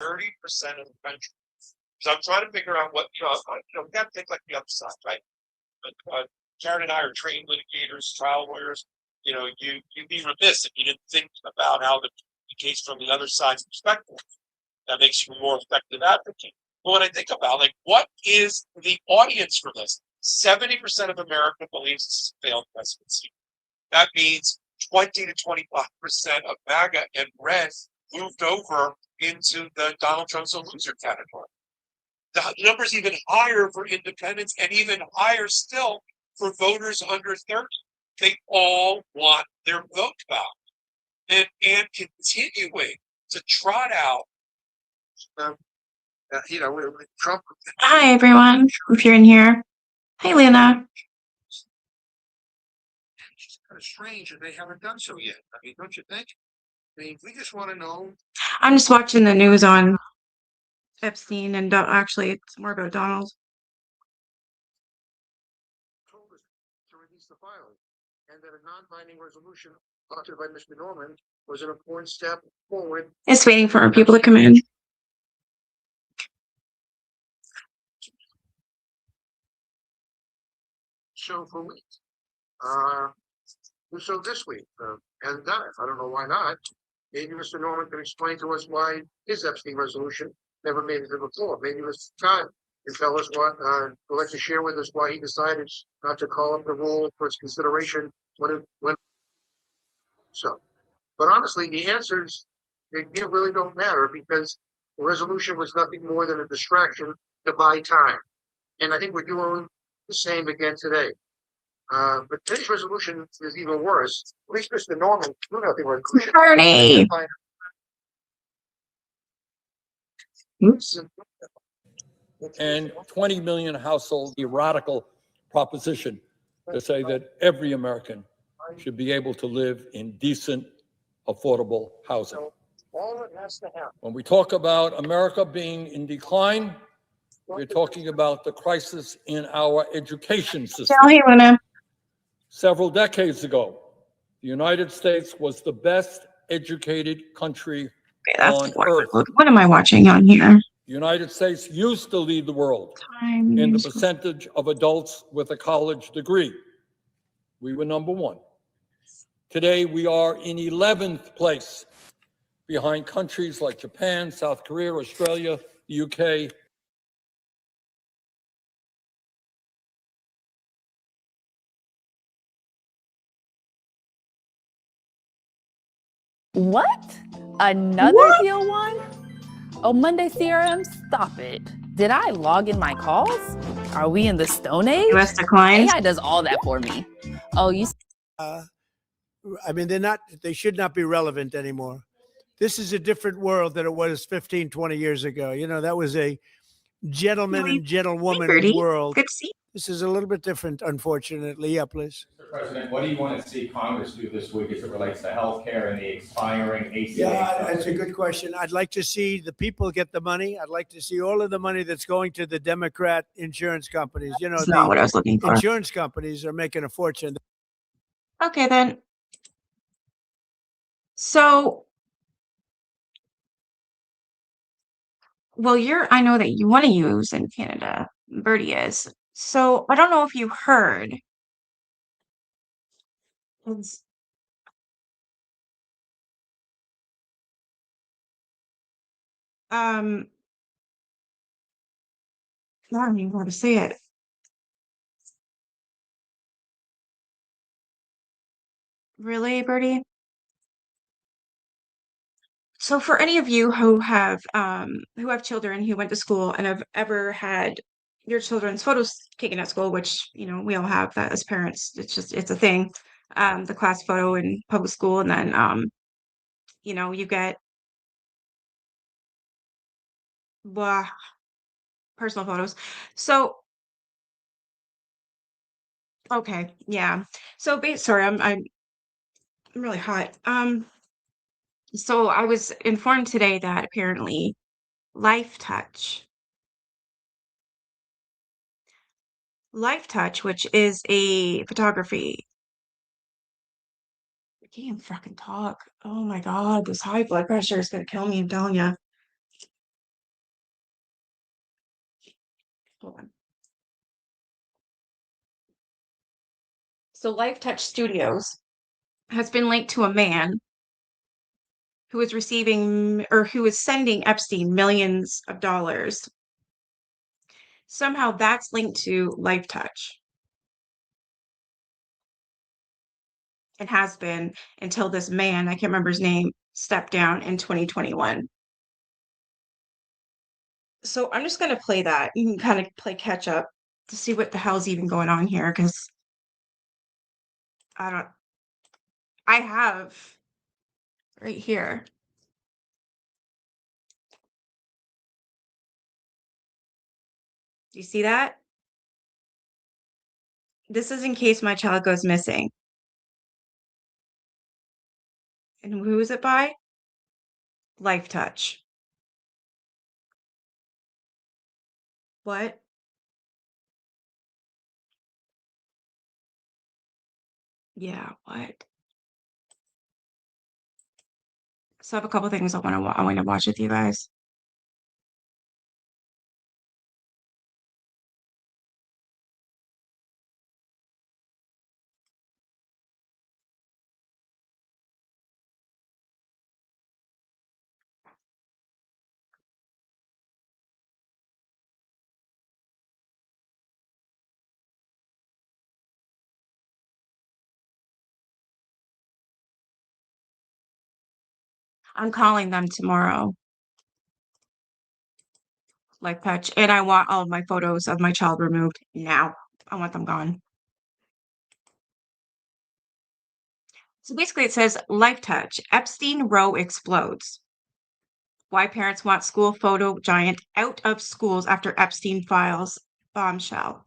30% of the country. So I'm trying to figure out what, we got to think like the upside, right? But Karen and I are trained litigators, trial lawyers. You'd be remiss if you didn't think about how the case from the other side's perspective. That makes you a more effective advocate. But when I think about, like, what is the audience for this? 70% of America believes this is a failed presidency. That means 20 to 25% of MAGA and red moved over into the Donald Trump's a loser category. The number's even higher for independents and even higher still for voters under 30. They all want their vote back. And continuing to trot out, Trump. Hi, everyone. If you're in here. Hey, Lena. It's kind of strange that they haven't done so yet. I mean, don't you think? I mean, we just want to know. I'm just watching the news on Epstein, and actually, it's more about Donald. Told us to release the filing, and that a non-binding resolution authored by Mr. Norman was an important step forward. It's waiting for our people to come in. So for weeks. So this week, hasn't done it. I don't know why not. Maybe Mr. Norman can explain to us why his Epstein resolution never made it to the floor. Maybe Mr. Todd can tell us would like to share with us why he decided not to call up the rule for its consideration when. So, but honestly, the answers they really don't matter because the resolution was nothing more than a distraction to buy time, and I think we're doing the same again today. But today's resolution is even worse. At least Mr. Norman knew nothing was Bernie. Oops. And 20 million households, the radical proposition to say that every American should be able to live in decent, affordable housing. When we talk about America being in decline, we're talking about the crisis in our education system. Hey, Lena. Several decades ago, the United States was the best educated country on earth. What am I watching on here? The United States used to lead the world in the percentage of adults with a college degree. We were number one. Today, we are in 11th place behind countries like Japan, South Korea, Australia, the UK. What? Another deal one? Oh, Monday CRM, stop it. Did I log in my calls? Are we in the Stone Age? US decline. AI does all that for me. Oh, you. I mean, they should not be relevant anymore. This is a different world than it was 15, 20 years ago. That was a gentleman and gentlewoman world. Good to see you. This is a little bit different, unfortunately. Yeah, please. Mr. President, what do you want to see Congress do this week as it relates to health care and the expiring ACA? Yeah, that's a good question. I'd like to see the people get the money. I'd like to see all of the money that's going to the Democrat insurance companies. That's not what I was looking for. Insurance companies are making a fortune. Okay, then. So, well, I know that you want to use in Canada. Bertie is. So, I don't know if you heard. I don't even know how to say it. Really, Bertie? So for any of you who have children who went to school and have ever had your children's photos taken at school, which we all have that as parents, it's a thing. The class photo in public school, and then you get personal photos. So okay, yeah. So sorry, I'm really hot. So I was informed today that apparently Life Touch, which is a photography. I can't even fucking talk. Oh my God, this high blood pressure is gonna kill me, I'm telling you. Hold on. So Life Touch Studios has been linked to a man who is receiving or who is sending Epstein millions of dollars. Somehow that's linked to Life Touch. It has been until this man, I can't remember his name, stepped down in 2021. So I'm just going to play that. You can kind of play catch up to see what the hell's even going on here because I have right here. Do you see that? This is in case my child goes missing. And who is it by? Life Touch. What? Yeah, what? So I have a couple things I want to watch with you guys. I'm calling them tomorrow. Life Touch, and I want all of my photos of my child removed now. I want them gone. So basically, it says Life Touch, Epstein row explodes. Why parents want school photo giant out of schools after Epstein Files bombshell.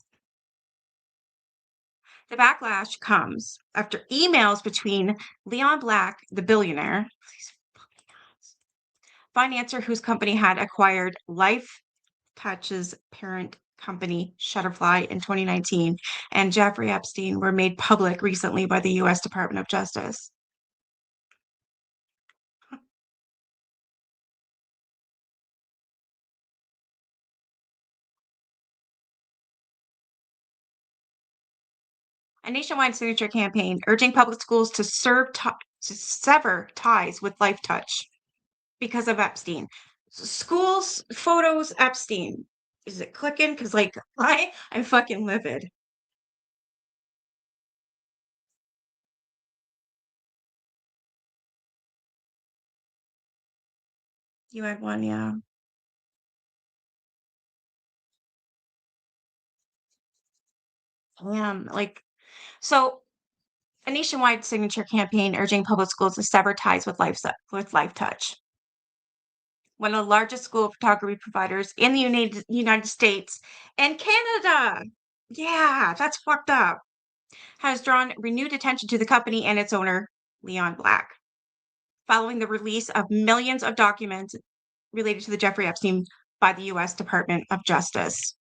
The backlash comes after emails between Leon Black, the billionaire, financier whose company had acquired Life Touch's parent company, Shutterfly, in 2019, and Jeffrey Epstein were made public recently by the U.S. Department of Justice. A nationwide signature campaign urging public schools to sever ties with Life Touch because of Epstein. Schools, photos, Epstein. Is it clicking? Because, like, I'm fucking livid. You had one, yeah. Like, so a nationwide signature campaign urging public schools to sever ties with Life Touch, one of the largest school photography providers in the United States and Canada. Yeah, that's fucked up. Has drawn renewed attention to the company and its owner, Leon Black, following the release of millions of documents related to the Jeffrey Epstein by the U.S. Department of Justice.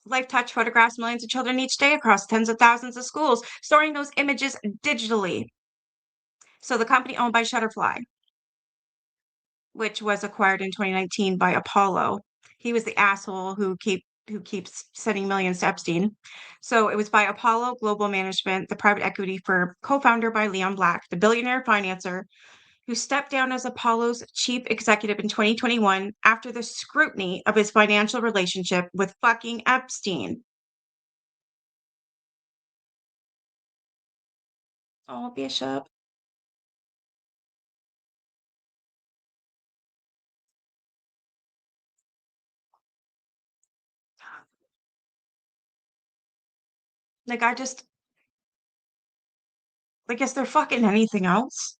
Life Touch photographs millions of children each day across tens of thousands of schools, storing those images digitally. So the company owned by Shutterfly, which was acquired in 2019 by Apollo. He was the asshole who keeps sending millions to Epstein. So it was by Apollo Global Management, the private equity firm co-founder by Leon Black, the billionaire financer who stepped down as Apollo's chief executive in 2021 after the scrutiny of his financial relationship with fucking Epstein. Oh, Bishop. Like, is there fucking anything else?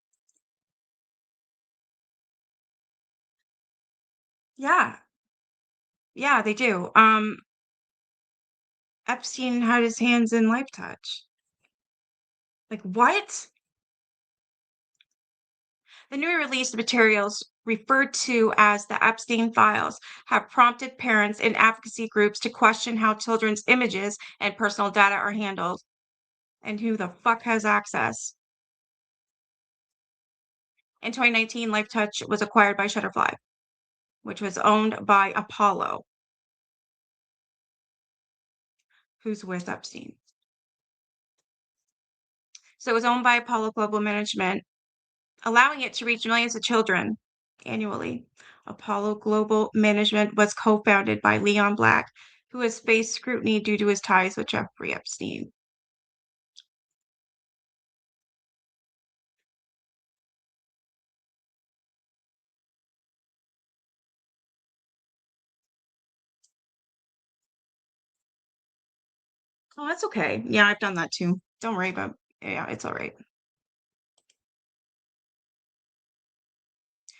Yeah. Yeah, they do. Epstein had his hands in Life Touch. Like, what? The newly released materials, referred to as the Epstein Files, have prompted parents and advocacy groups to question how children's images and personal data are handled and who the fuck has access. In 2019, Life Touch was acquired by Shutterfly. which was owned by Apollo, who's with Epstein. So it was owned by Apollo Global Management, allowing it to reach millions of children annually. Apollo Global Management was co-founded by Leon Black, who has faced scrutiny due to his ties with Jeffrey Epstein. Oh, that's okay. Yeah, I've done that too. Don't worry about yeah, it's all right.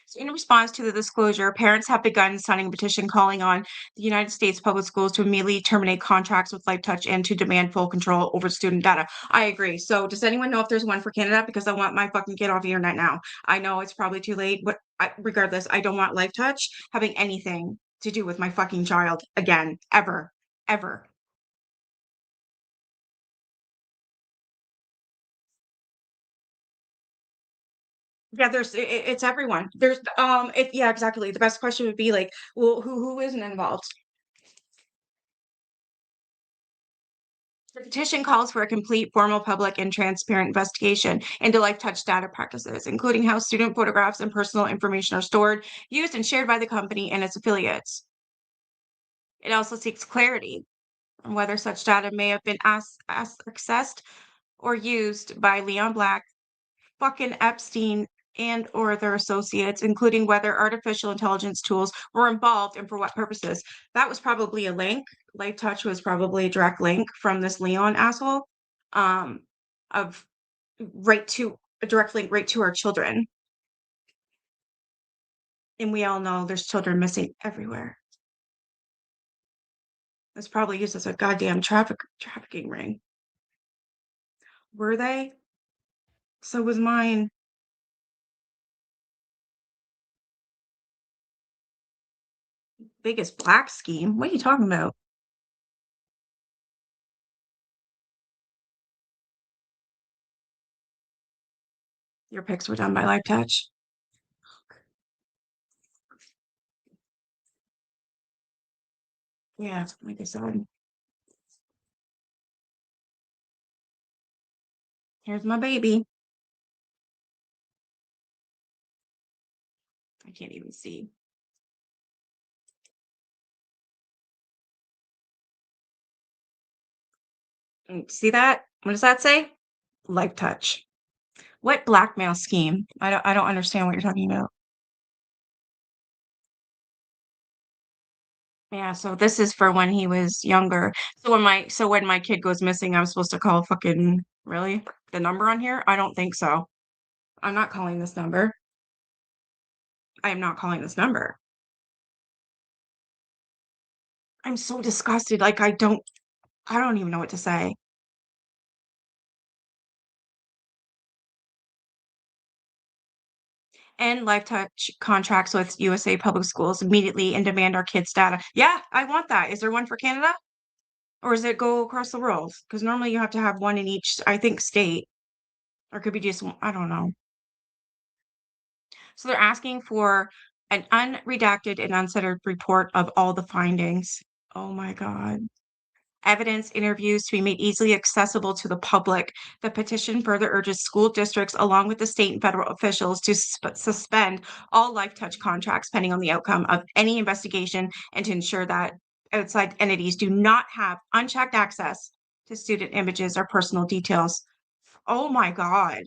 So in response to the disclosure, parents have begun signing a petition calling on the United States public schools to immediately terminate contracts with LifeTouch and to demand full control over student data. I agree. So does anyone know if there's one for Canada? Because I want my fucking kid off the internet now. I know it's probably too late, but regardless, I don't want LifeTouch having anything to do with my fucking child again, ever, ever. Yeah, it's everyone. Yeah, exactly. The best question would be like, well, who isn't involved? The petition calls for a complete, formal, public, and transparent investigation into LifeTouch data practices, including how student photographs and personal information are stored, used, and shared by the company and its affiliates. It also seeks clarity on whether such data may have been accessed or used by Leon Black, fucking Epstein, and or their associates, including whether artificial intelligence tools were involved and for what purposes. That was probably a link. LifeTouch was probably a direct link from this Leon asshole, um, of right to a direct link right to our children. And we all know there's children missing everywhere. It's probably used as a goddamn trafficking ring. Were they? So was mine. Biggest black scheme. What are you talking about? Your pics were done by LifeTouch. Yeah, like I said. Here's my baby. I can't even see. See that? What does that say? LifeTouch. What blackmail scheme? I don't understand what you're talking about. Yeah, so this is for when he was younger. So when my kid goes missing, I'm supposed to call fucking really the number on here? I don't think so. I'm not calling this number. I am not calling this number. I'm so disgusted. Like I don't even know what to say. End LifeTouch contracts with USA Public Schools immediately and demand our kids' data. Yeah, I want that. Is there one for Canada? Or does it go across the world? Because normally you have to have one in each, I think, state. Or it could be just one. I don't know. So they're asking for an unredacted and uncensored report of all the findings. Oh my God. Evidence interviews to be made easily accessible to the public. The petition further urges school districts, along with the state and federal officials, to suspend all LifeTouch contracts pending on the outcome of any investigation and to ensure that outside entities do not have unchecked access to student images or personal details. Oh my God.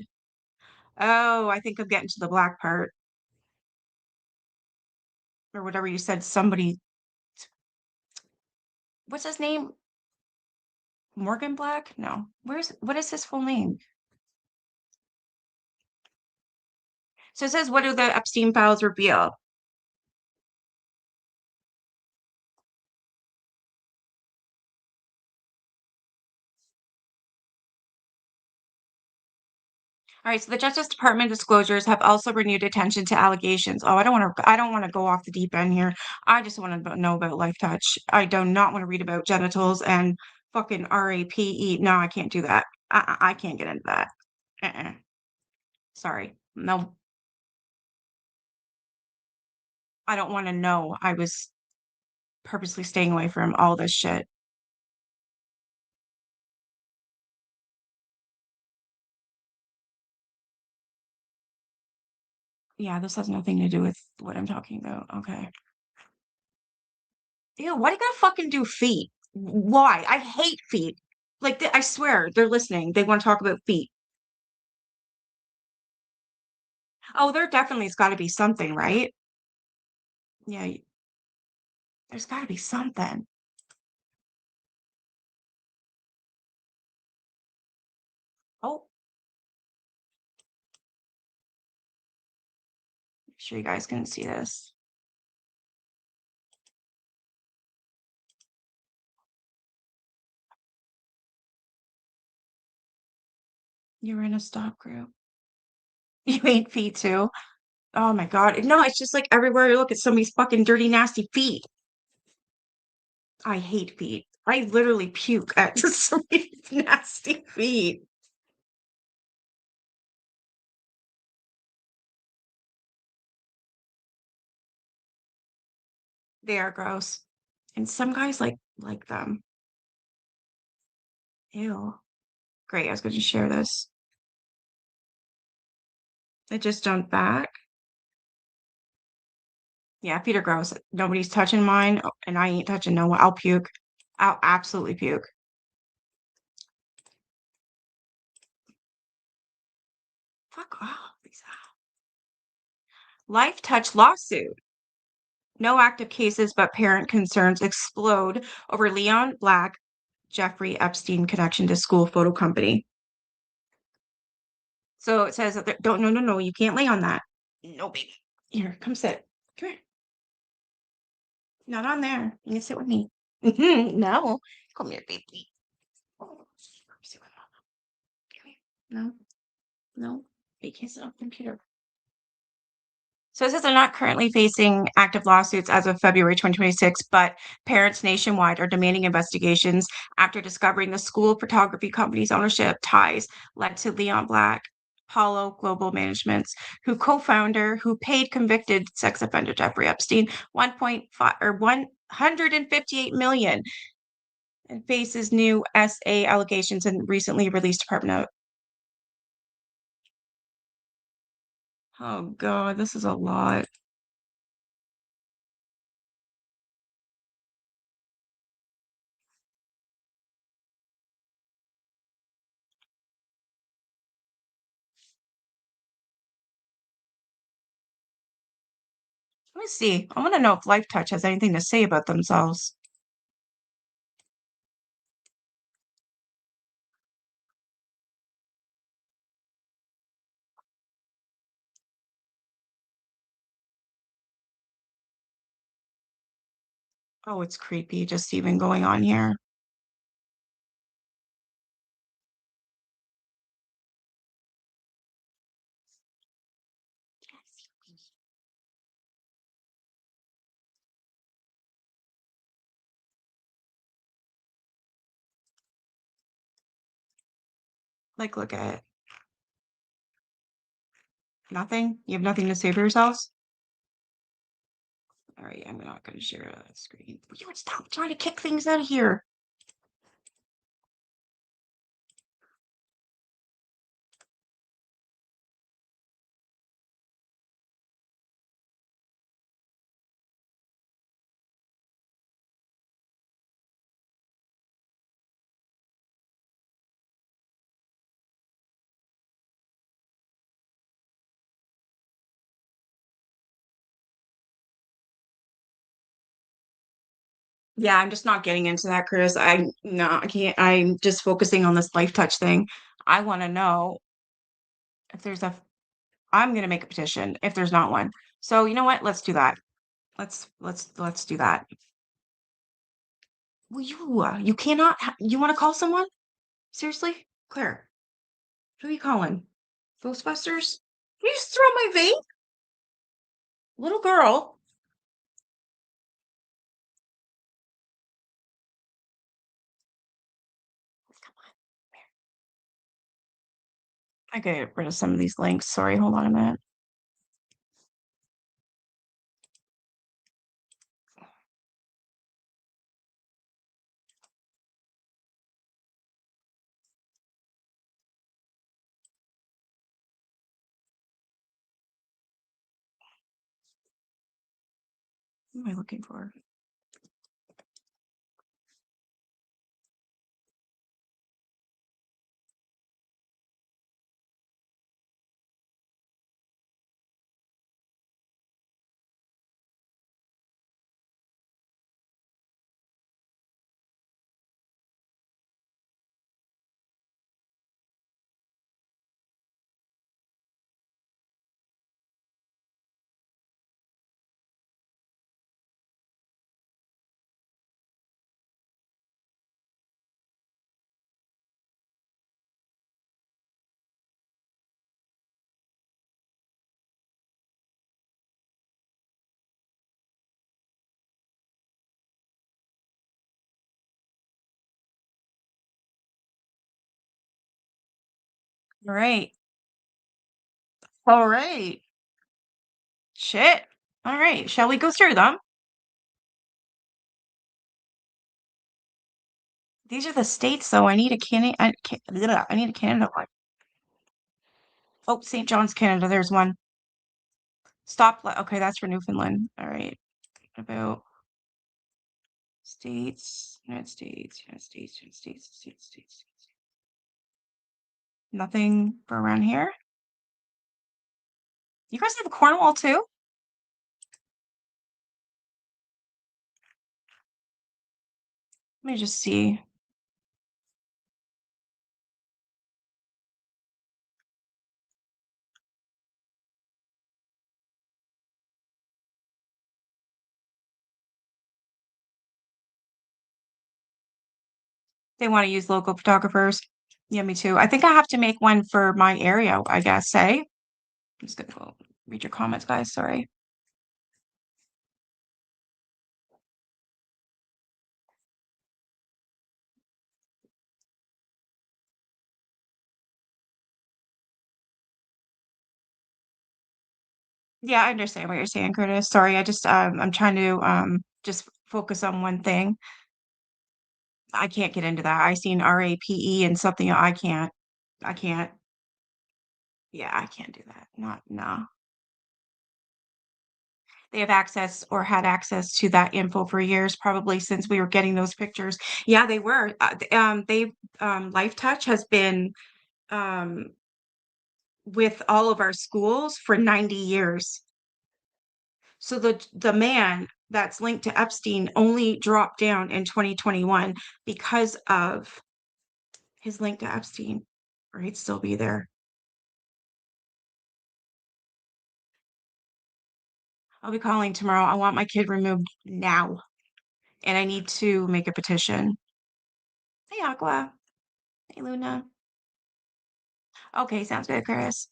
Oh, I think I'm getting to the black part or whatever you said. Somebody, what's his name? Morgan Black? No. What is his full name? So it says, what do the Epstein files reveal? All right, so the Justice Department disclosures have also renewed attention to allegations. Oh, I don't want to go off the deep end here. I just want to know about LifeTouch. I do not want to read about genitals and fucking RAPE. No, I can't do that. I can't get into that. Uh-uh. Sorry. No, I don't want to know I was purposely staying away from all this shit. Yeah, this has nothing to do with what I'm talking about. Okay. Ew, why do you gotta fucking do feet? Why? I hate feet. Like, I swear, they're listening. They want to talk about feet. Oh, there definitely's got to be something, right? Yeah, there's got to be something. Oh, I'm sure you guys can see this. You're in a stop group. You hate feet too. Oh my God. No, it's just like everywhere you look at somebody's fucking dirty, nasty feet. I hate feet. I literally puke at somebody's nasty feet. They are gross. And some guys like them. Ew. Great, I was going to share this. It just jumped back. Yeah, feet are gross. Nobody's touching mine, and I ain't touching no one. I'll puke. I'll absolutely puke. Fuck off, Lisa. Life Touch lawsuit. No active cases, but parent concerns explode over Leon Black, Jeffrey Epstein connection to school photo company. So it says that no, you can't lay on that. No, baby. Here, come sit. Come here. Not on there. You can sit with me. No. Come here, baby. Oh, sit with mama. Come here. No, no. You can't sit on the computer. So it says they're not currently facing active lawsuits as of February 2026, but parents nationwide are demanding investigations after discovering the school photography company's ownership ties led to Leon Black, Apollo Global Management's who paid convicted sex offender Jeffrey Epstein 1.5 or 158 million and faces new SA allegations and recently released Department of. Oh God, this is a lot. Let me see. I want to know if Life Touch has anything to say about themselves. Oh, it's creepy just even going on here. Like, look at it. Nothing? You have nothing to say for yourselves? All right, I'm not going to share a screen. You would stop trying to kick things out of here. Yeah, I'm just not getting into that, Chris. I can't. I'm just focusing on this Life Touch thing. I want to know if there's a. I'm gonna make a petition if there's not one. So you know what? Let's do that. Let's do that. Well, you cannot. You want to call someone? Seriously, Claire? Who are you calling? Ghostbusters? You just throw my vape, little girl. I gotta get rid of some of these links. Sorry, hold on a minute. What am I looking for? All right. All right. Shit. All right. Shall we go through them? These are the states, though. I need a Canada. I need a Canada one. Oh, St. John's, Canada. There's one. Stop. Okay, that's for Newfoundland. All right. What about states? United States. United States. United States. States. States. Nothing for around here. You guys have Cornwall too? Let me just see. They want to use local photographers. Yeah, me too. I think I have to make one for my area, I guess, eh? I'm just gonna go read your comments, guys. Sorry. Yeah, I understand what you're saying, Curtis. Sorry, I just I'm trying to just focus on one thing. I can't get into that. I seen RAPE and something I can't. I can't. Yeah, I can't do that. Not no. They have access or had access to that info for years, probably since we were getting those pictures. Yeah, they were. Life Touch has been um with all of our schools for 90 years. So the man that's linked to Epstein only dropped down in 2021 because of his link to Epstein, or he'd still be there. I'll be calling tomorrow. I want my kid removed now, and I need to make a petition. Hey, Aqua. Hey, Luna. Okay, sounds good, Chris.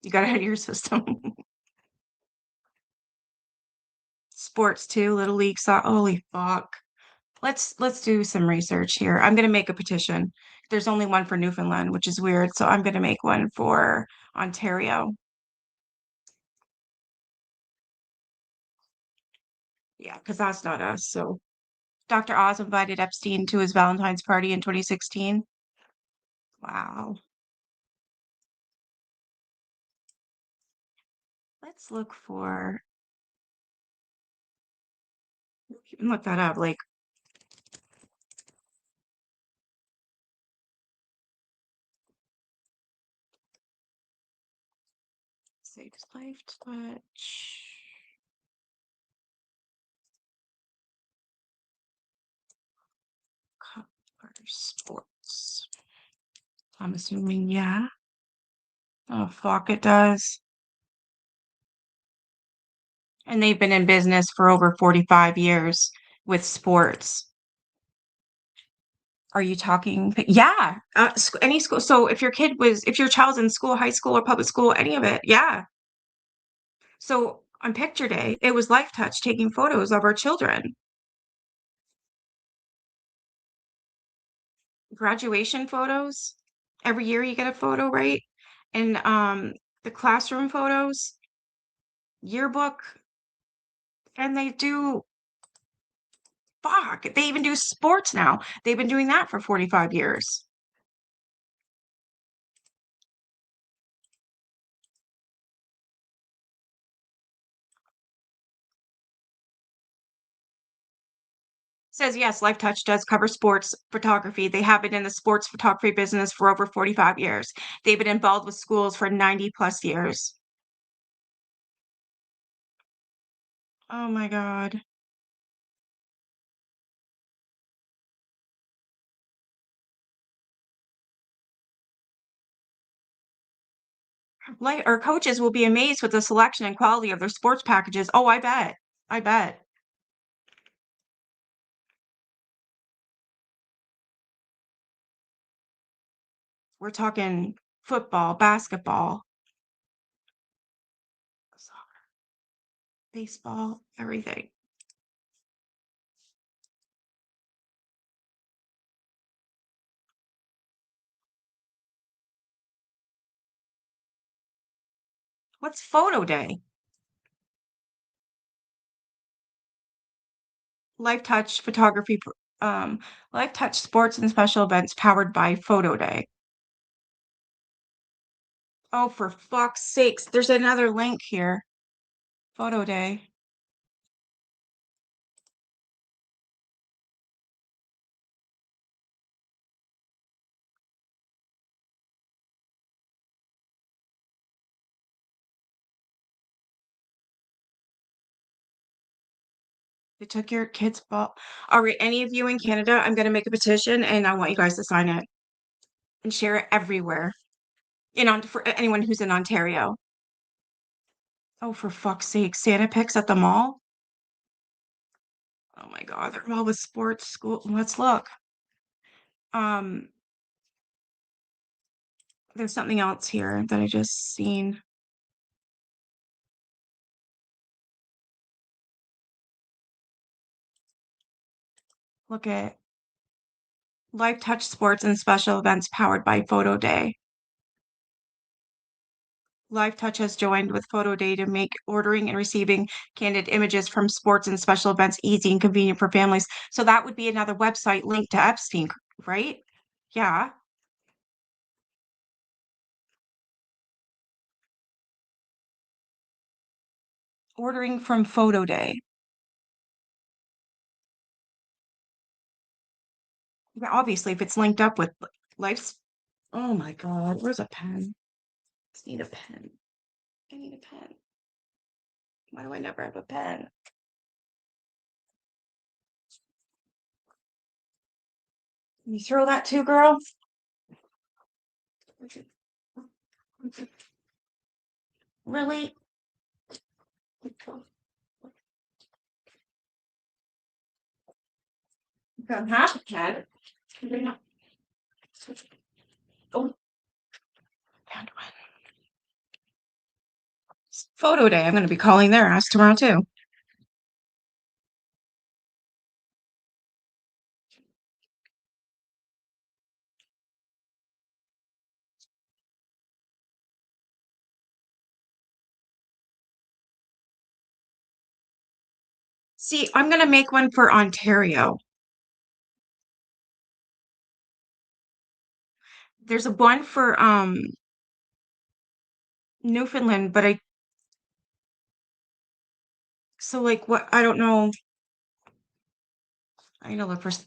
You got it out of your system. Sports too, Little League soccer. Holy fuck. Let's do some research here. I'm gonna make a petition. There's only one for Newfoundland, which is weird, so I'm gonna make one for Ontario. Yeah, because that's not us. So Dr. Oz invited Epstein to his Valentine's party in 2016. Wow. Let's look for, you can look that up, like, say Life Touch. Cover sports. I'm assuming, yeah. Oh, fuck, it does. And they've been in business for over 45 years with sports. Are you talking? Yeah, any school. So if if your child's in school, high school or public school, any of it, yeah. So on picture day, it was Life Touch taking photos of our children. Graduation photos. Every year you get a photo, right? And the classroom photos, yearbook, and they do fuck. They even do sports now. They've been doing that for 45 years. Says yes, Life Touch does cover sports photography. They have been in the sports photography business for over 45 years. They've been involved with schools for 90 plus years. Oh my God. Like our coaches will be amazed with the selection and quality of their sports packages. Oh, I bet. I bet. We're talking football, basketball, soccer, baseball, everything. What's photo day? Life Touch photography, Life Touch sports and special events powered by Photo Day. Oh, for fuck's sakes, there's another link here. Photo Day. They took your kid's ball. All right, any of you in Canada, I'm gonna make a petition and I want you guys to sign it and share it everywhere. For anyone who's in Ontario. Oh, for fuck's sake, Santa pics at the mall? Oh my God, they're all with sports school. Let's look. Um, there's something else here that I just seen. Look at Life Touch sports and special events powered by Photo Day. Life Touch has joined with Photo Day to make ordering and receiving candid images from sports and special events easy and convenient for families. So that would be another website linked to Epstein, right? Yeah. Ordering from Photo Day. Yeah, obviously, if it's linked up with life's. Oh my God, where's a pen? I need a pen. I need a pen. Why do I never have a pen? You throw that too, girl? Really? You don't have a pen. Oh, found one. Photo Day. I'm going to be calling their ass tomorrow too. See, I'm going to make one for Ontario. There's a one for Newfoundland, but so like what I don't know. I know the first.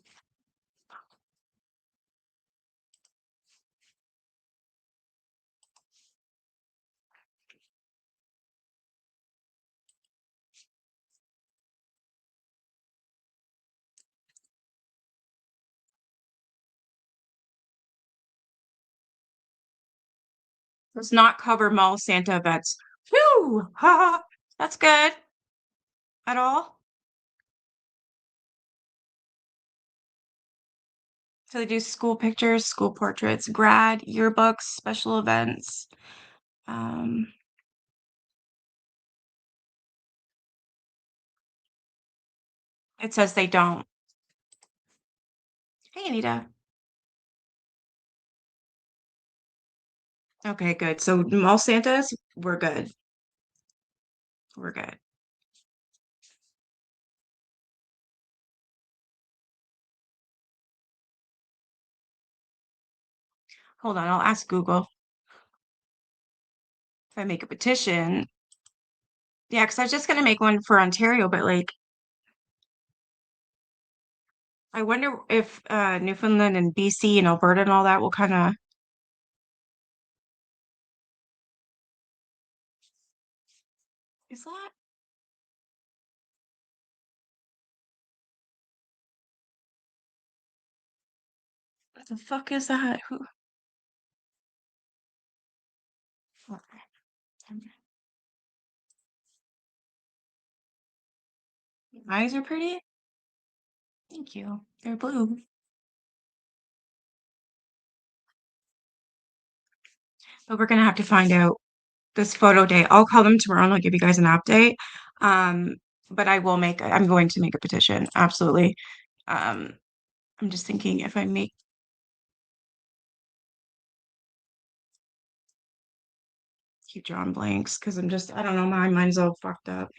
Does not cover mall Santa events. Whew, ha, that's good. At all? So they do school pictures, school portraits, grad, yearbooks, special events. Um, it says they don't. Hey, Anita. Okay, good. So mall Santas, we're good. We're good. Hold on, I'll ask Google if I make a petition. Yeah, because I was just gonna make one for Ontario, but like I wonder if Newfoundland and BC and Alberta and all that will kind of. Is that? What the fuck is that? Who? Okay. Eyes are pretty. Thank you. They're blue. But we're gonna have to find out this photo day. I'll call them tomorrow and I'll give you guys an update. Um, but I'm going to make a petition. Absolutely. Um, I'm just thinking if I make keep drawing blanks because I don't know, my mind's all fucked up.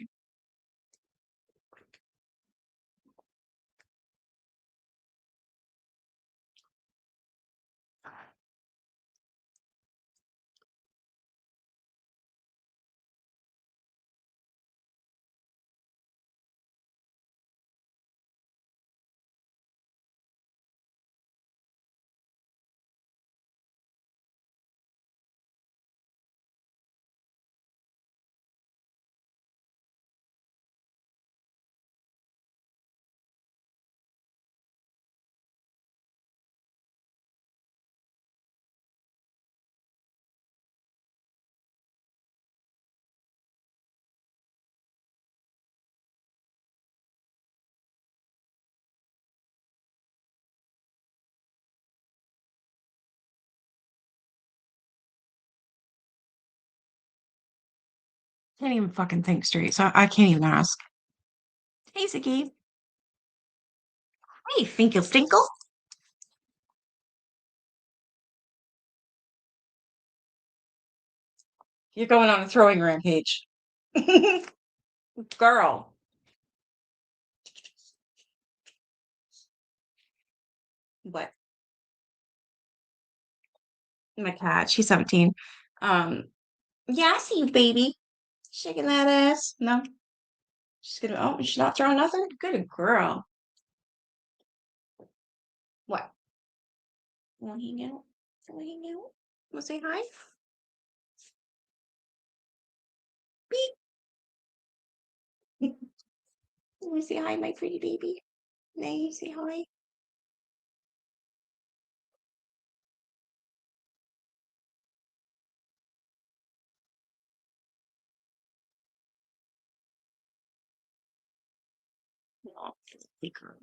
Can't even fucking think straight, so I can't even ask. Hey, Ziggy. Hey, Finkle Stinkle. You're going on a throwing rampage. Girl. What? My cat, she's 17. Yeah, I see you, baby. Shaking that ass. No. She's not throwing nothing? Good girl. What? Want to hang out? Want to hang out? Want to say hi? Beep. Want to say hi, my pretty baby? Nay, say hi. Aw, good girl.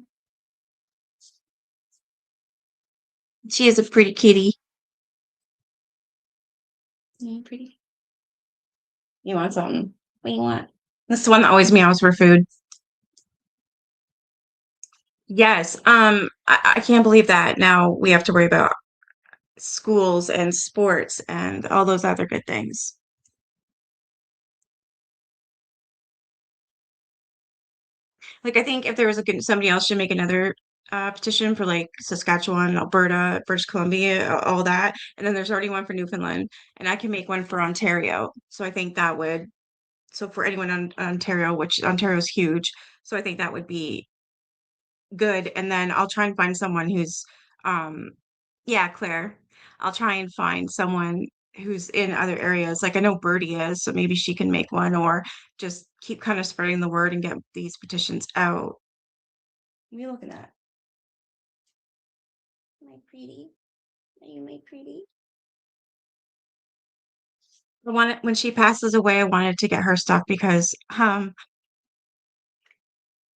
She is a pretty kitty. Pretty. You want something? What do you want? This is the one that always meows for food. Yes. I can't believe that now we have to worry about schools and sports and all those other good things. Like I think if there was somebody else should make another petition for like Saskatchewan, Alberta, British Columbia, all that, and then there's already one for Newfoundland, and I can make one for Ontario. So I think that would so for anyone on Ontario, which Ontario's huge, so I think that would be good. And then I'll try and find someone who's yeah, Claire. I'll try and find someone who's in other areas. Like I know Birdie is, so maybe she can make one or just keep kind of spreading the word and get these petitions out. What are you looking at? My pretty. Are you my pretty? The one when she passes away, I wanted to get her stuff because I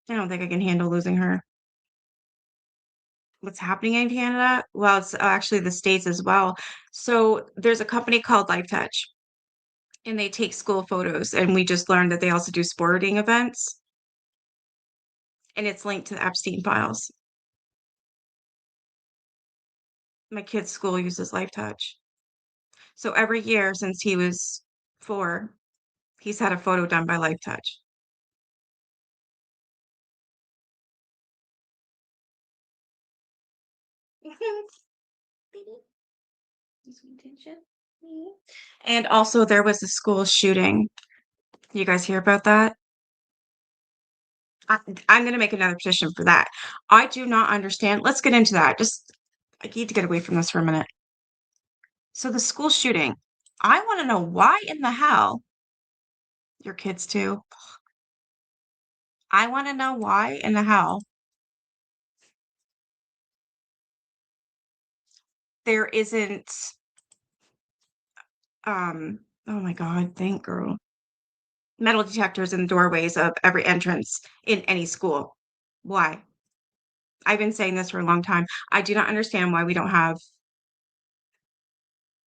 don't think I can handle losing her. What's happening in Canada? Well, it's actually the States as well. So there's a company called Life Touch and they take school photos, and we just learned that they also do sporting events, and it's linked to the Epstein Files. My kid's school uses Life Touch. So every year since he was 4, he's had a photo done by Life Touch. And also there was a school shooting. You guys hear about that? I'm gonna make another petition for that. I do not understand. Let's get into that. Just I need to get away from this for a minute. So the school shooting, I want to know why in the hell your kids too. I want to know why in the hell there isn't oh my God, thank girl. Metal detectors in the doorways of every entrance in any school. Why? I've been saying this for a long time. I do not understand why we don't have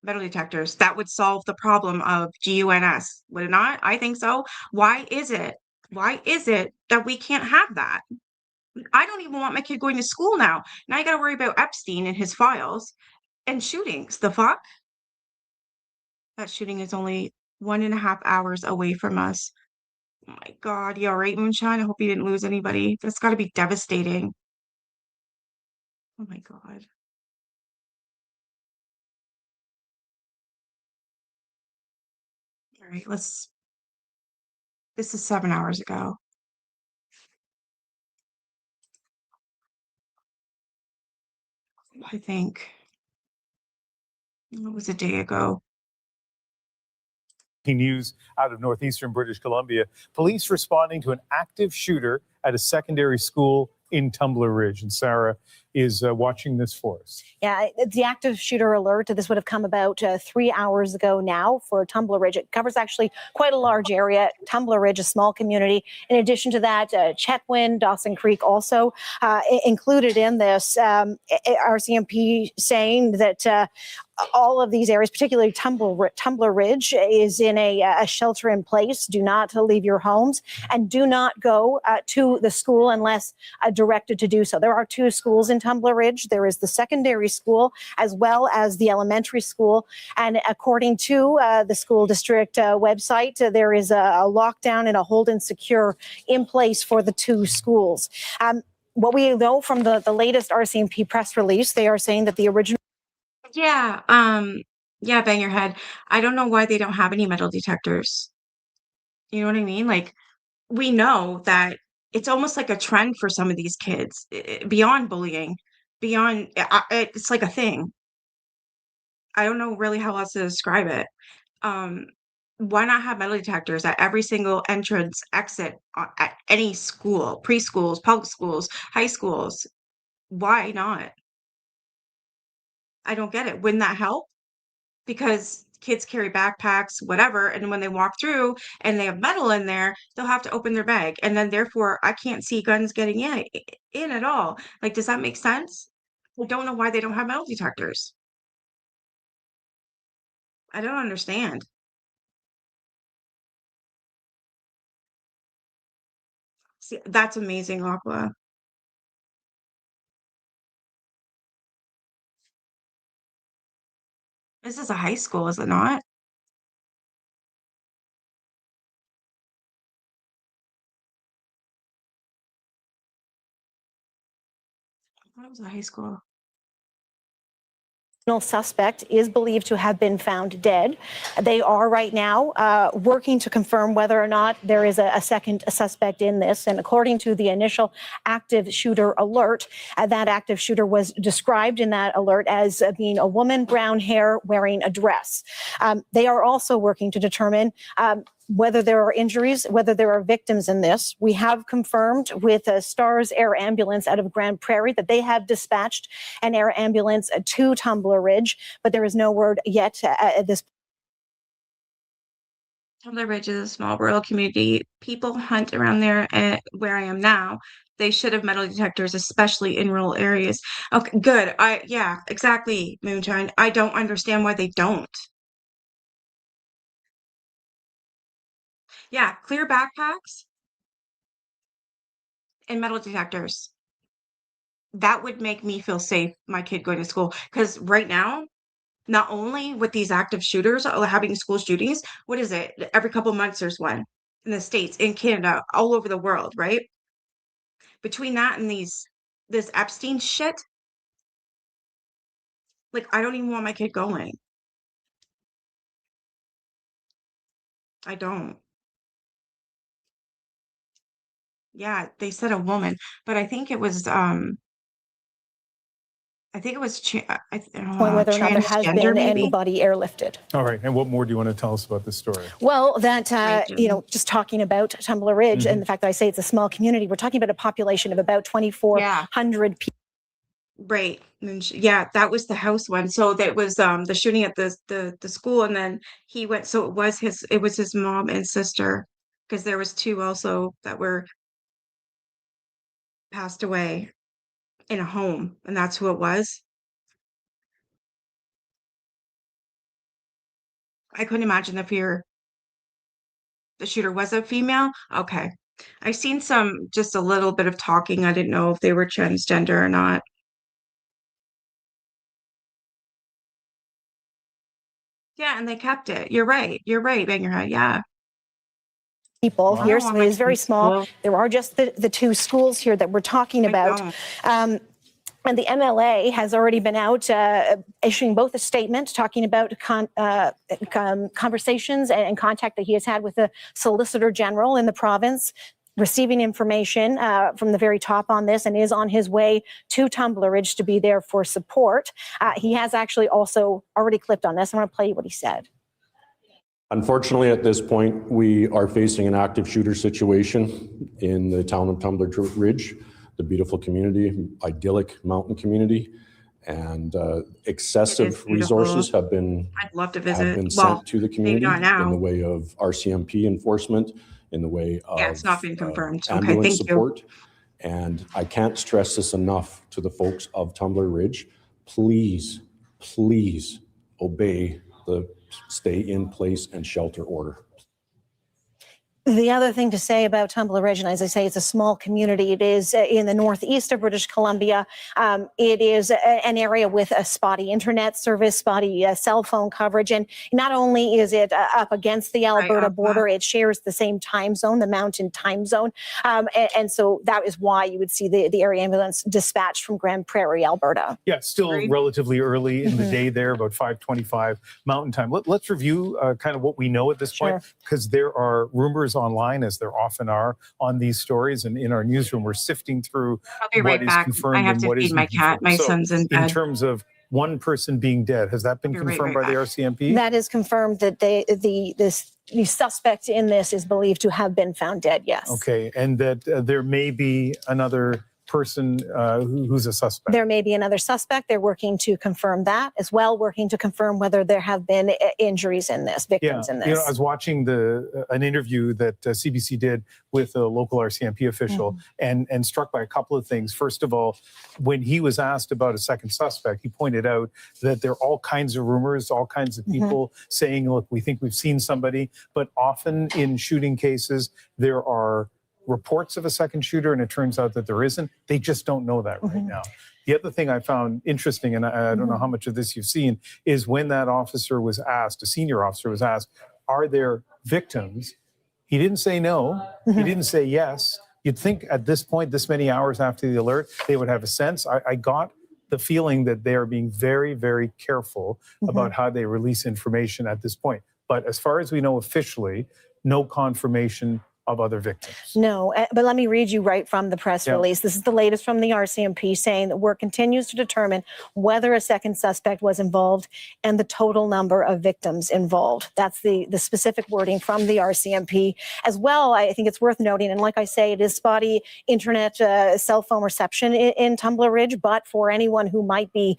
metal detectors. That would solve the problem of GUNS, would it not? I think so. Why is it? Why is it that we can't have that? I don't even want my kid going to school now. Now I got to worry about Epstein and his files and shootings. The fuck? That shooting is only 1.5 hours away from us. Oh my God. You all right, Moonshine? I hope you didn't lose anybody. That's got to be devastating. Oh my God. All right, this is 7 hours ago. I think it was a day ago. News out of northeastern British Columbia. Police responding to an active shooter at a secondary school in Tumbler Ridge. And Sarah is watching this for us. Yeah, the active shooter alert. This would have come about 3 hours ago now for Tumbler Ridge. It covers actually quite a large area. Tumbler Ridge, a small community. In addition to that, Chetwynd, Dawson Creek also included in this. RCMP saying that all of these areas, particularly Tumbler Ridge, is in a shelter in place. Do not leave your homes and do not go to the school unless directed to do so. There are 2 schools in Tumbler Ridge. There is the secondary school as well as the elementary school. And according to the school district website, there is a lockdown and a hold and secure in place for the 2 schools. What we know from the latest RCMP press release, they are saying that the original Yeah, yeah, bang your head. I don't know why they don't have any metal detectors. You know what I mean? Like, we know that it's almost like a trend for some of these kids, beyond bullying, beyond it's like a thing. I don't know really how else to describe it. Um, why not have metal detectors at every single entrance, exit at any school, preschools, public schools, high schools? Why not? I don't get it. Wouldn't that help? Because kids carry backpacks, whatever, and when they walk through and they have metal in there, they'll have to open their bag, and then therefore I can't see guns getting in at all. Like, does that make sense? I don't know why they don't have metal detectors. I don't understand. See, that's amazing, Aqua. This is a high school, is it not? I thought it was a high school. suspect is believed to have been found dead. They are right now working to confirm whether or not there is a second suspect in this. And according to the initial active shooter alert, that active shooter was described in that alert as being a woman, brown hair, wearing a dress. They are also working to determine whether there are injuries, whether there are victims in this. We have confirmed with STARS Air Ambulance out of Grand Prairie that they have dispatched an air ambulance to Tumbler Ridge, but there is no word yet at this point. Tumbler Ridge is a small rural community. People hunt around there where I am now. They should have metal detectors, especially in rural areas. Okay, good. Yeah, exactly, Moonshine. I don't understand why they don't. Yeah, clear backpacks and metal detectors. That would make me feel safe, my kid going to school. Because right now, not only with these active shooters having school shootings, what is it? Every couple months there's one in the States, in Canada, all over the world, right? Between that and this Epstein shit, like I don't even want my kid going. I don't. Yeah, they said a woman, but I think it was Point whether or not there has transgender been maybe. anybody airlifted. All right. And what more do you want to tell us about this story? Well, that, Right, just talking about Tumbler Ridge and the fact that I say it's a small community, we're talking about a population of about 2,400 people. Right. And yeah, that was the house one. So that was the shooting at the school, and then he went, so it was his mom and sister, because there was two also that were passed away in a home, and that's who it was. I couldn't imagine the shooter was a female. Okay. I've seen just a little bit of talking. I didn't know if they were transgender or not. Yeah, and they kept it. You're right. You're right, bang your head. Yeah. People I here, don't so want it my is very kids to small. go. There are just the two schools here that we're talking I about. don't. And the MLA has already been out issuing both a statement talking about conversations and contact that he has had with the Solicitor General in the province, receiving information from the very top on this, and is on his way to Tumbler Ridge to be there for support. He has actually also already clipped on this. I want to play you what he said. Unfortunately, at this point, we are facing an active shooter situation in the town of Tumbler Ridge, the beautiful community, idyllic mountain community, and excessive resources have been I'd love to visit. sent to the Maybe community not now. in the way of RCMP enforcement, in the way of Yeah, it's not been confirmed. Okay, ambulance thank you. support. And I can't stress this enough to the folks of Tumbler Ridge. Please, please obey the stay in place and shelter order. The other thing to say about Tumbler Ridge, and as I say, it's a small community. It is in the northeast of British Columbia. It is an area with a spotty internet service, spotty cell phone coverage. And not only is it up against the Alberta border, it shares the same time zone, the mountain time zone. And so that is why you would see the area ambulance dispatched from Grand Prairie, Alberta. Yeah, still relatively early in the day there, about 5:25 Mountain Time. Let's review kind of what we know at this point, because there are rumors online, as there often are on these stories, and in our newsroom we're sifting through what is confirmed. I have and to what feed isn't my cat. confirmed. My So, son's in bed. in terms of one person being dead, has that been confirmed by the RCMP? That is confirmed that the suspect in this is believed to have been found dead, yes. Okay, and that there may be another person who's a suspect. There may be another suspect. They're working to confirm that as well, working to confirm whether there have been injuries in this, victims in this. You know, I was watching an interview that CBC did with a local RCMP official and struck by a couple of things. First of all, when he was asked about a second suspect, he pointed out that there are all kinds of rumors, all kinds of people saying, look, we think we've seen somebody, but often in shooting cases, there are reports of a second shooter, and it turns out that there isn't. They just don't know that right now. The other thing I found interesting, and I don't know how much of this you've seen, is when that officer was asked, a senior officer was asked, are there victims? He didn't say no. He didn't say yes. You'd think at this point, this many hours after the alert, they would have a sense. I got the feeling that they are being very, very careful about how they release information at this point. But as far as we know officially, no confirmation of other victims. No, but let me read you right from the press release. This is the latest from the RCMP, saying that work continues to determine whether a second suspect was involved and the total number of victims involved. That's the specific wording from the RCMP. As well, I think it's worth noting, and like I say, it is spotty internet cell phone reception in Tumbler Ridge, but for anyone who might be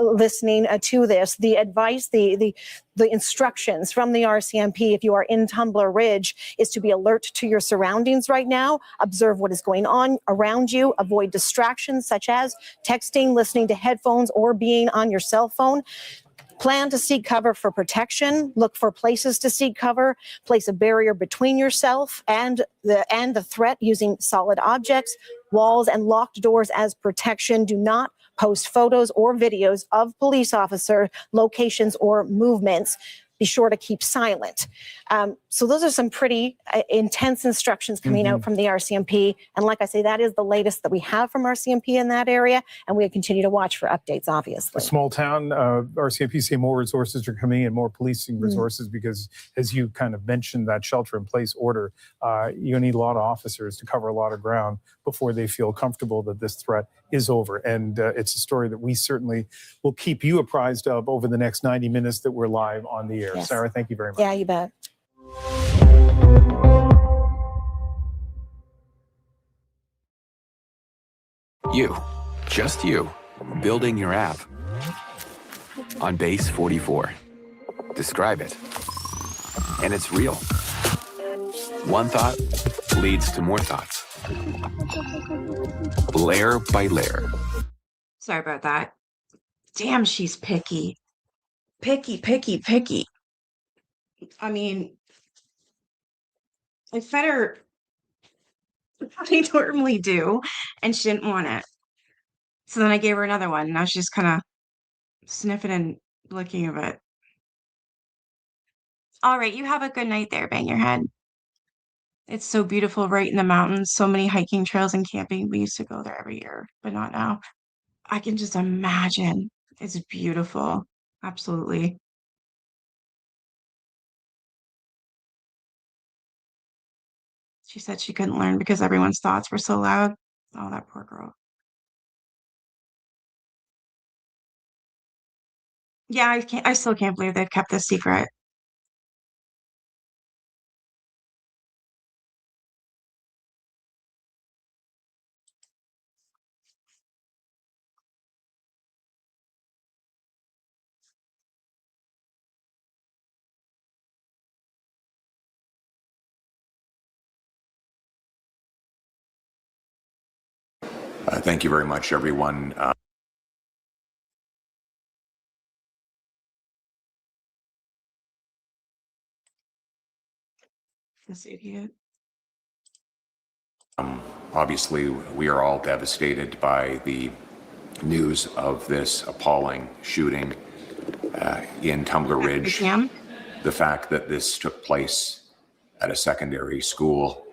listening to this, the advice, the instructions from the RCMP, if you are in Tumbler Ridge, is to be alert to your surroundings right now, observe what is going on around you, avoid distractions such as texting, listening to headphones, or being on your cell phone. Plan to seek cover for protection. Look for places to seek cover. Place a barrier between yourself and the threat using solid objects, walls, and locked doors as protection. Do not post photos or videos of police officer locations or movements. be sure to keep silent. So those are some pretty intense instructions coming out from the RCMP. And like I say, that is the latest that we have from RCMP in that area. And we'll continue to watch for updates, obviously. A small town, RCMP say more resources are coming in, more policing resources, because as you kind of mentioned, that shelter in place order, you need a lot of officers to cover a lot of ground before they feel comfortable that this threat is over. And it's a story that we certainly will keep you apprised of over the next 90 minutes that we're live on the air. Yes. Sarah, thank you very much. Yeah, you bet. You, just you, building your app on base 44. Describe it. And it's real. One thought leads to more thoughts. Layer by layer. Sorry about that. Damn, she's picky. Picky, picky, picky. I mean, I fed her what I normally do, and she didn't want it. So then I gave her another one. Now she's kind of sniffing and licking of it. All right, you have a good night there, bang your head. It's so beautiful right in the mountains. So many hiking trails and camping. We used to go there every year, but not now. I can just imagine. It's beautiful. Absolutely. She said she couldn't learn because everyone's thoughts were so loud. Oh, that poor girl. Yeah, I still can't believe they've kept this secret. Thank you very much, everyone. This idiot. Obviously, we are all devastated by the news of this appalling shooting in Tumbler Ridge. The fact that this took place at a secondary school,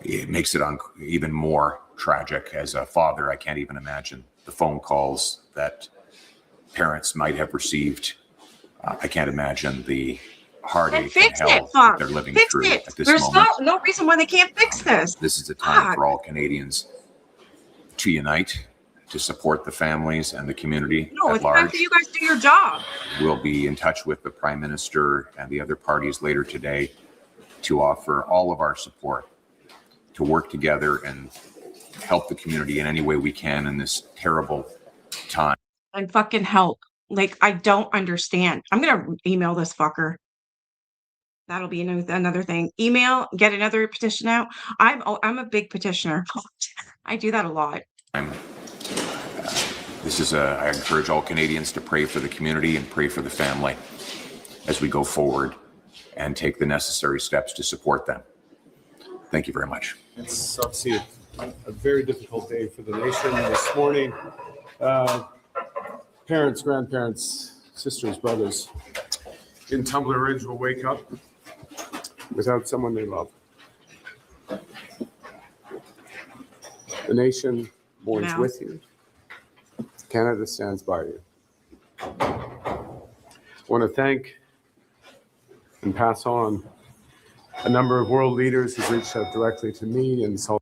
it makes it even more tragic. As a father, I can't even imagine the phone calls that parents might have received. I can't imagine the heartache and hell that they're living through at this moment. There's no reason why they can't fix this. This is a time for all Canadians to unite, to support the families and the community No, at it's large. time for you guys to do your job. We'll be in touch with the Prime Minister and the other parties later today to offer all of our support to work together and help the community in any way we can in this terrible time. And fucking help. Like, I don't understand. I'm gonna email this fucker. That'll be another thing. Email, get another petition out. I'm a big petitioner. I do that a lot. I encourage all Canadians to pray for the community and pray for the family as we go forward and take the necessary steps to support them. Thank you very much. It's obviously a very difficult day for the nation this morning. Parents, grandparents, sisters, brothers in Tumbler Ridge will wake up without someone they love. The nation mourns with you. Canada stands by you. I want to thank and pass on a number of world leaders who've reached out directly to me and so.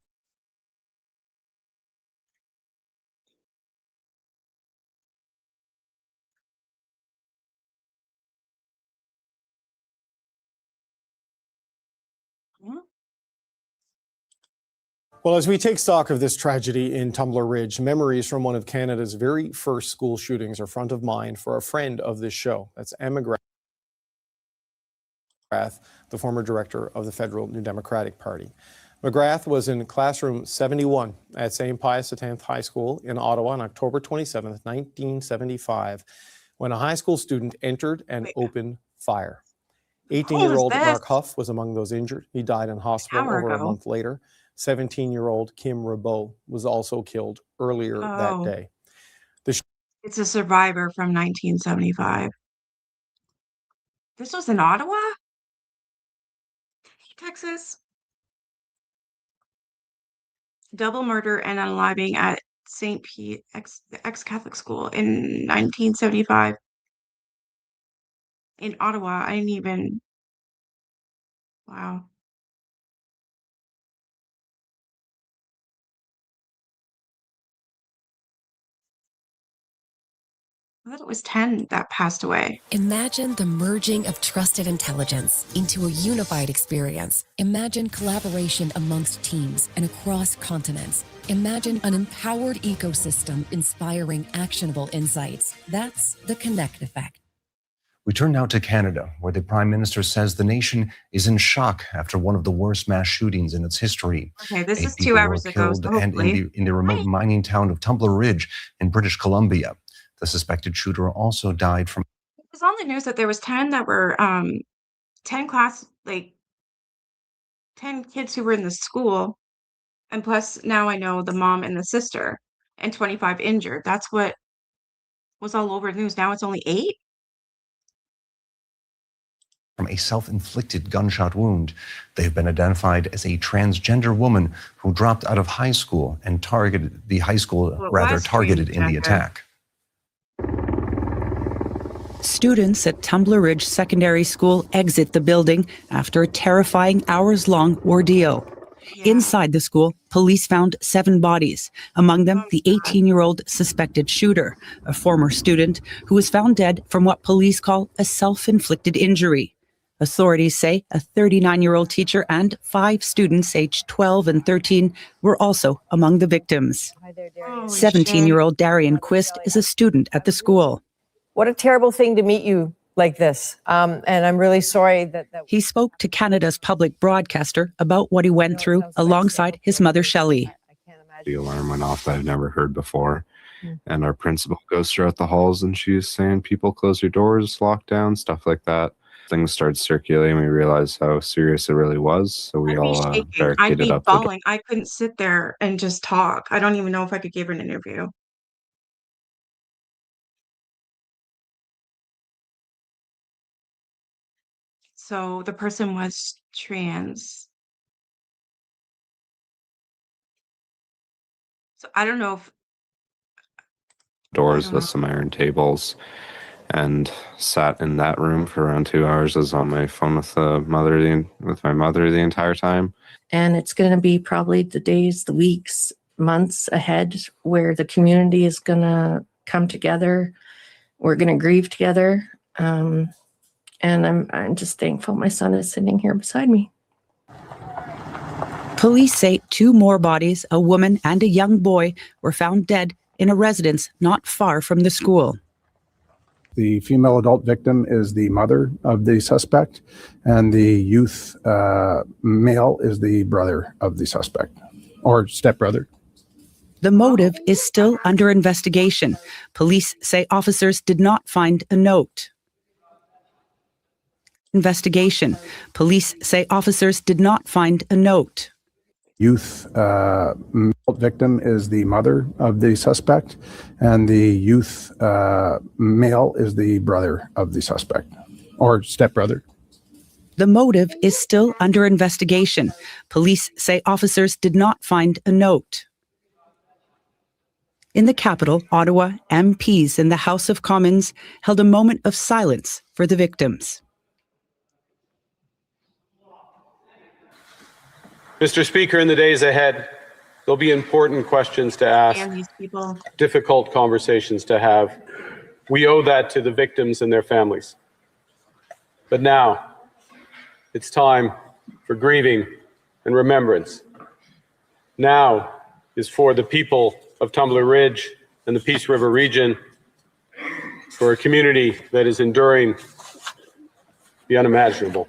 Well, as we take stock of this tragedy in Tumbler Ridge, memories from one of Canada's very first school shootings are front of mind for a friend of this show. That's Anne McGrath, the former director of the federal New Democratic Party. McGrath was in classroom 71 at St. Pius X High School in Ottawa on October 27, 1975, when a high school student entered and opened fire. 18-year-old Mark Huff was among those injured. He died in hospital over a month later. 17-year-old Kim Rabeau was also killed earlier that day. It's a survivor from 1975. This was in Ottawa, Texas. Double murder and unaliving at St. Pete ex-Catholic school in 1975 in Ottawa. I didn't even. Wow. I thought it was 10 that passed away. Imagine the merging of trusted intelligence into a unified experience. Imagine collaboration amongst teams and across continents. Imagine an empowered ecosystem inspiring actionable insights. That's the Connect effect. We turn now to Canada, where the Prime Minister says the nation is in shock after one of the worst mass shootings in its history. Okay, this 8 is 2 people were hours ago, killed so and hopefully. in the remote mining town of Tumbler Ridge in British Columbia. The suspected shooter also died from. It was on the news that there was 10 that were 10 kids who were in the school, and plus now I know the mom and the sister, and 25 injured. That's what was all over the news. Now it's only 8. From a self-inflicted gunshot wound. They have been identified as a transgender woman who dropped out of high school and targeted in the attack. Students at Tumbler Ridge Secondary School exit the building after a terrifying hours-long ordeal. Inside the school, police found 7 bodies, among them the 18-year-old suspected shooter, a former student who was found dead from what police call a self-inflicted injury. Authorities say a 39-year-old teacher and 5 students aged 12 and 13 were also among the victims. 17-year-old Darian Quist is a student at the school. What a terrible thing to meet you like this. And I'm really sorry that He spoke to Canada's public broadcaster about what he went through alongside his mother, Shelley. The alarm went off that I've never heard before. And our principal goes throughout the halls and she's saying, people close your doors, lock down, stuff like that. Things started circulating. We realized how serious it really was. So we all I'd barricaded be up. bawling. I couldn't sit there and just talk. I don't even know if I could give an interview. So the person was trans. So I don't know if Doors with some iron tables and sat in that room for around 2 hours. I was on my phone with my mother the entire time. And it's going to be probably the days, the weeks, months ahead where the community is going to come together. We're going to grieve together. And I'm just thankful my son is sitting here beside me. Police say 2 more bodies, a woman and a young boy, were found dead in a residence not far from the school. The female adult victim is the mother of the suspect, and the youth male is the brother of the suspect, or stepbrother. The motive is still under investigation. Police say officers did not find a note. Police say officers did not find a note. Youth victim is the mother of the suspect, and the youth male is the brother of the suspect, or stepbrother. The motive is still under investigation. Police say officers did not find a note. In the capital, Ottawa, MPs in the House of Commons held a moment of silence for the victims. Mr. Speaker, in the days ahead, there'll be important questions to ask, difficult conversations to have. We owe that to the victims and their families. But now, it's time for grieving and remembrance. Now is for the people of Tumbler Ridge and the Peace River region, for a community that is enduring the unimaginable.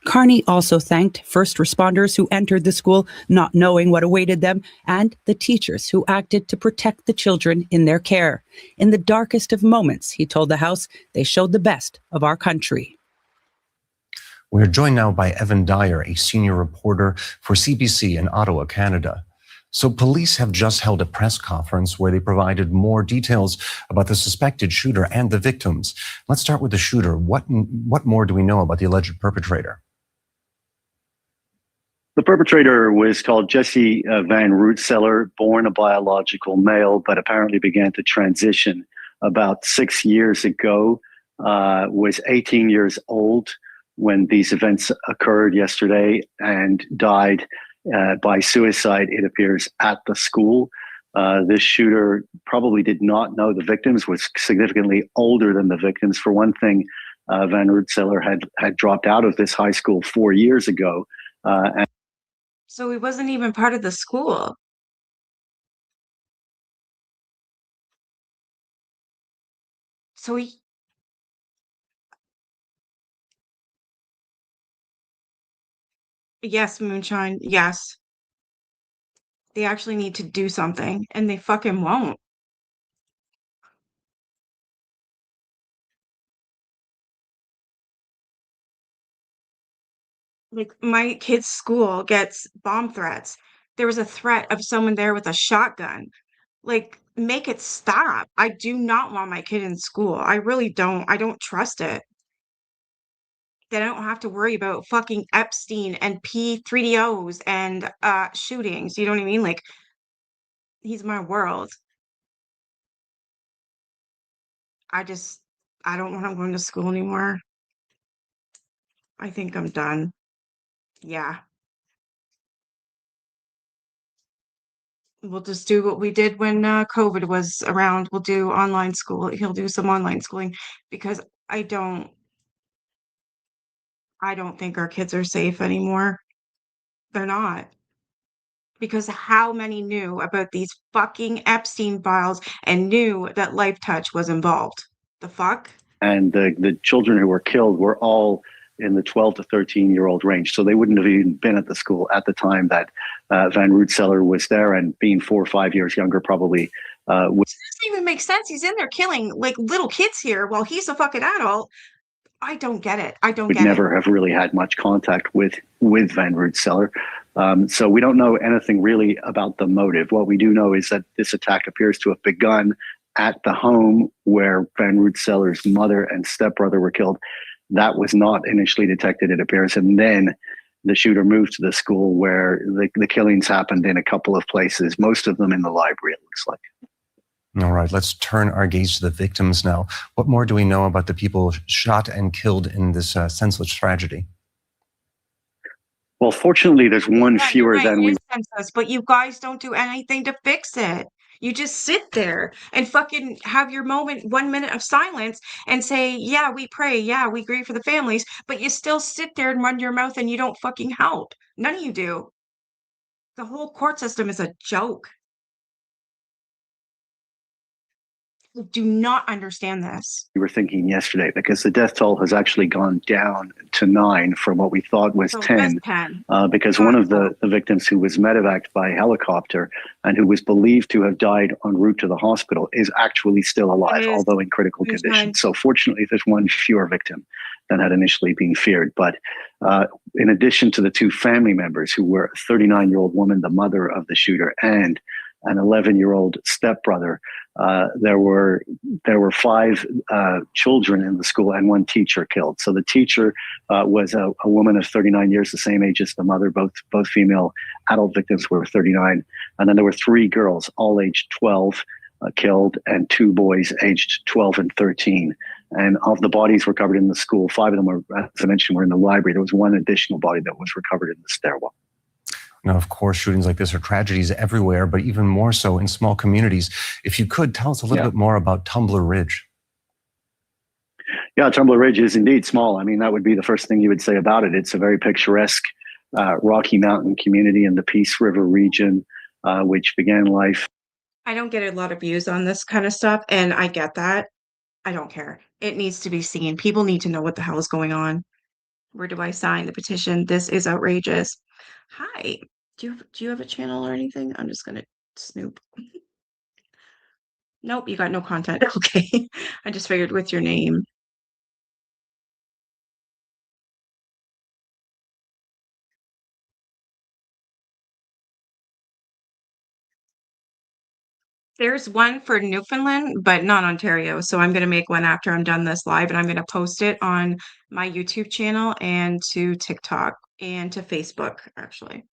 Carney also thanked first responders who entered the school not knowing what awaited them, and the teachers who acted to protect the children in their care. In the darkest of moments, he told the House, they showed the best of our country. We're joined now by Evan Dyer, a senior reporter for CBC in Ottawa, Canada. So police have just held a press conference where they provided more details about the suspected shooter and the victims. Let's start with the shooter. What more do we know about the alleged perpetrator? The perpetrator was called Jesse Van Rootseller, born a biological male, but apparently began to transition about 6 years ago, was 18 years old when these events occurred yesterday, and died by suicide, it appears, at the school. This shooter probably did not know the victims, was significantly older than the victims. For one thing, Van Rootseller had dropped out of this high school 4 years ago. So he wasn't even part of the school. So yes, Moonshine, yes. They actually need to do something, and they fucking won't. Like, my kid's school gets bomb threats. There was a threat of someone there with a shotgun. Like, make it stop. I do not want my kid in school. I really don't. I don't trust it. That I don't have to worry about fucking Epstein and P3DOs and shootings. You know what I mean? Like, he's my world. I don't want him going to school anymore. I think I'm done. Yeah. We'll just do what we did when COVID was around. We'll do online school. He'll do some online schooling because I don't think our kids are safe anymore. They're not. Because how many knew about these fucking Epstein files and knew that Life Touch was involved? The fuck? And the children who were killed were all in the 12 to 13-year-old range. So they wouldn't have even been at the school at the time that Van Rootseller was there, and being 4 or 5 years younger probably This doesn't even make sense. He's in there killing like little kids here while he's a fucking adult. I don't get it. I don't would get never it. have really had much contact with Van Rootseller. So we don't know anything really about the motive. What we do know is that this attack appears to have begun at the home where Van Rootseller's mother and stepbrother were killed. That was not initially detected, it appears. And then the shooter moved to the school where the killings happened in a couple of places, most of them in the library, it looks like. All right, let's turn our gaze to the victims now. What more do we know about the people shot and killed in this senseless tragedy? Well, fortunately, there's one Yeah, fewer you're right. than It we is senseless, but you guys don't do anything to fix it. You just sit there and fucking have your moment, 1 minute of silence, and say, yeah, we pray. Yeah, we grieve for the families. But you still sit there and run your mouth and you don't fucking help. None of you do. The whole court system is a joke. I do not understand this. were thinking yesterday, because the death toll has actually gone down to 9 from what we thought was So 10. just 10. Because one of the victims who was medevaced by helicopter and who was believed to have died en route to the hospital is actually still alive, although in critical condition. So fortunately, there's one fewer victim than had initially been feared. But in addition to the 2 family members who were a 39-year-old woman, the mother of the shooter, and an 11-year-old stepbrother, there were 5 children in the school and 1 teacher killed. So the teacher was a woman of 39 years, the same age as the mother. Both female adult victims were 39, and then there were 3 girls, all aged 12, killed, and 2 boys aged 12 and 13. And of the bodies recovered in the school, 5 of them were, as I mentioned, were in the library. There was 1 additional body that was recovered in the stairwell. Now, of course, shootings like this are tragedies everywhere, but even more so in small communities. If you could, tell us a little bit more about Tumbler Ridge. Yeah, Tumbler Ridge is indeed small. I mean, that would be the first thing you would say about it. It's a very picturesque Rocky Mountain community in the Peace River region, which began life. I don't get a lot of views on this kind of stuff, and I get that. I don't care. It needs to be seen. People need to know what the hell is going on. Where do I sign the petition? This is outrageous. Hi. Do you have a channel or anything? I'm just gonna snoop. Nope, you got no content. Okay. I just figured with your name. There's one for Newfoundland, but not Ontario. So I'm going to make one after I'm done this live, and I'm going to post it on my YouTube channel and to TikTok and to Facebook, actually.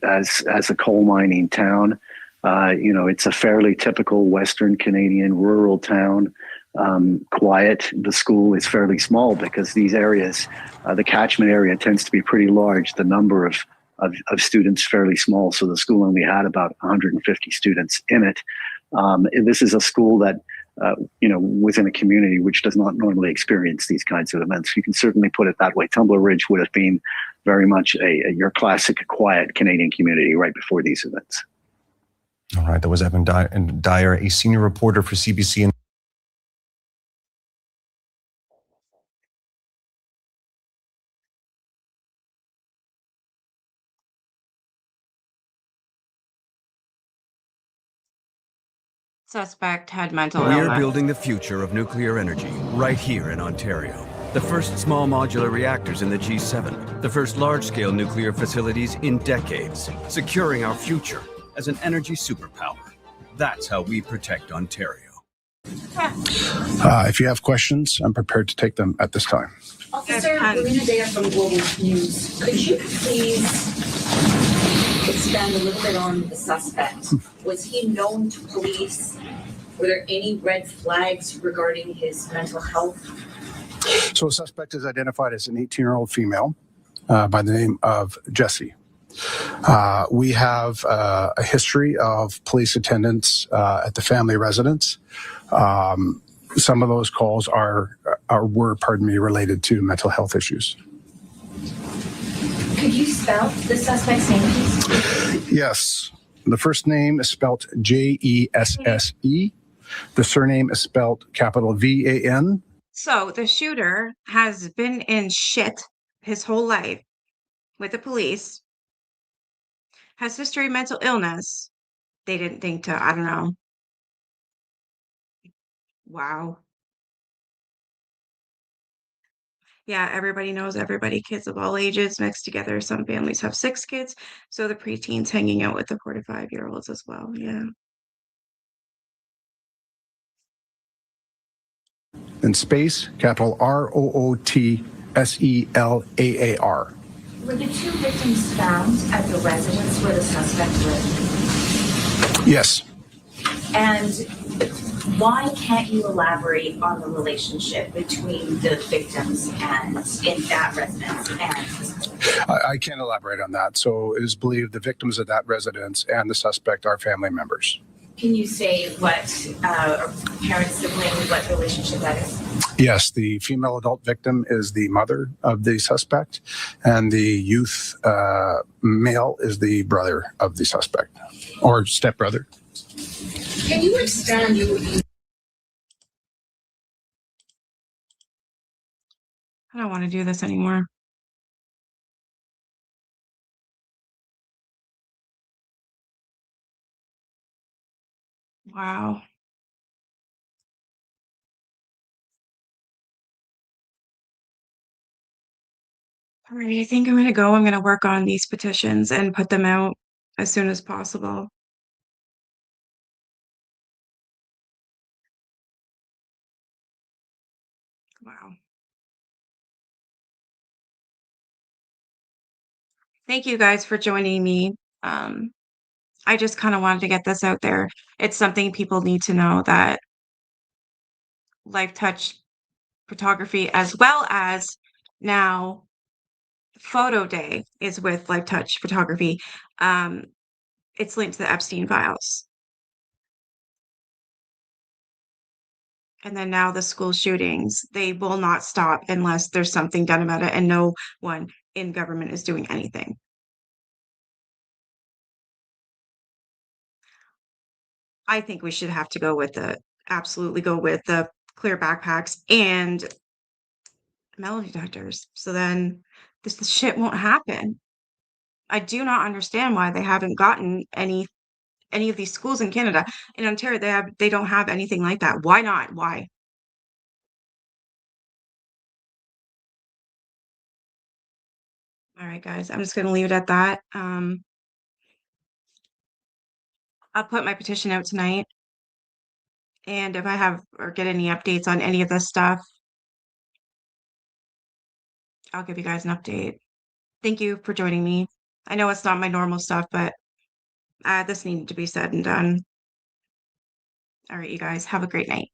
As a coal mining town, it's a fairly typical Western Canadian rural town. Quiet. The school is fairly small because these areas, the catchment area tends to be pretty large. The number of students fairly small. So the school only had about 150 students in it. This is a school that, within a community which does not normally experience these kinds of events. You can certainly put it that way. Tumbler Ridge would have been very much your classic quiet Canadian community right before these events. All right, that was Evan Dyer, a senior reporter for CBC. Suspect had mental We're illness. building the future of nuclear energy right here in Ontario. The first small modular reactors in the G7. The first large-scale nuclear facilities in decades. Securing our future as an energy superpower. That's how we protect Ontario. If you have questions, I'm prepared to take them at this time. Officer Marina Daya from Global News. Could you please expand a little bit on the suspect? Was he known to police? Were there any red flags regarding his mental health? So a suspect is identified as an 18-year-old female by the name of Jessie. We have a history of police attendance at the family residence. Some of those calls were related to mental health issues. Could you spell the suspect's name, please? Yes. The first name is spelled Jesse. The surname is spelled capital VAN. So the shooter has been in shit his whole life with the police, has history of mental illness. They didn't think to, I don't know. Wow. Yeah, everybody knows everybody, kids of all ages mixed together. Some families have 6 kids, so the preteens hanging out with the 4 to 5-year-olds as well. Yeah. In space, capital ROOTSELAAR. Were the 2 victims found at the residence where the suspect lived? Yes. And why can't you elaborate on the relationship between the victims and in that residence and I can't elaborate on that. So it is believed the victims of that residence and the suspect are family members. Can you say what parent sibling, what relationship that is? Yes, the female adult victim is the mother of the suspect, and the youth male is the brother of the suspect, or stepbrother. Can you expand I don't want to do this anymore. Wow. All right, I think I'm going to go. I'm going to work on these petitions and put them out as soon as possible. Wow. Thank you guys for joining me. I just kind of wanted to get this out there. It's something people need to know, that Life Touch photography, as well as now Photo Day, is with Life Touch photography. It's linked to the Epstein Files. And then now the school shootings, they will not stop unless there's something done about it, and no one in government is doing anything. I think we should have to absolutely go with the clear backpacks and metal detectors. So then this shit won't happen. I do not understand why they haven't gotten any of these schools in Canada. In Ontario, they don't have anything like that. Why not? Why? All right, guys, I'm just going to leave it at that. I'll put my petition out tonight. And if I have or get any updates on any of this stuff, I'll give you guys an update. Thank you for joining me. I know it's not my normal stuff, but this needed to be said and done. All right, you guys, have a great night.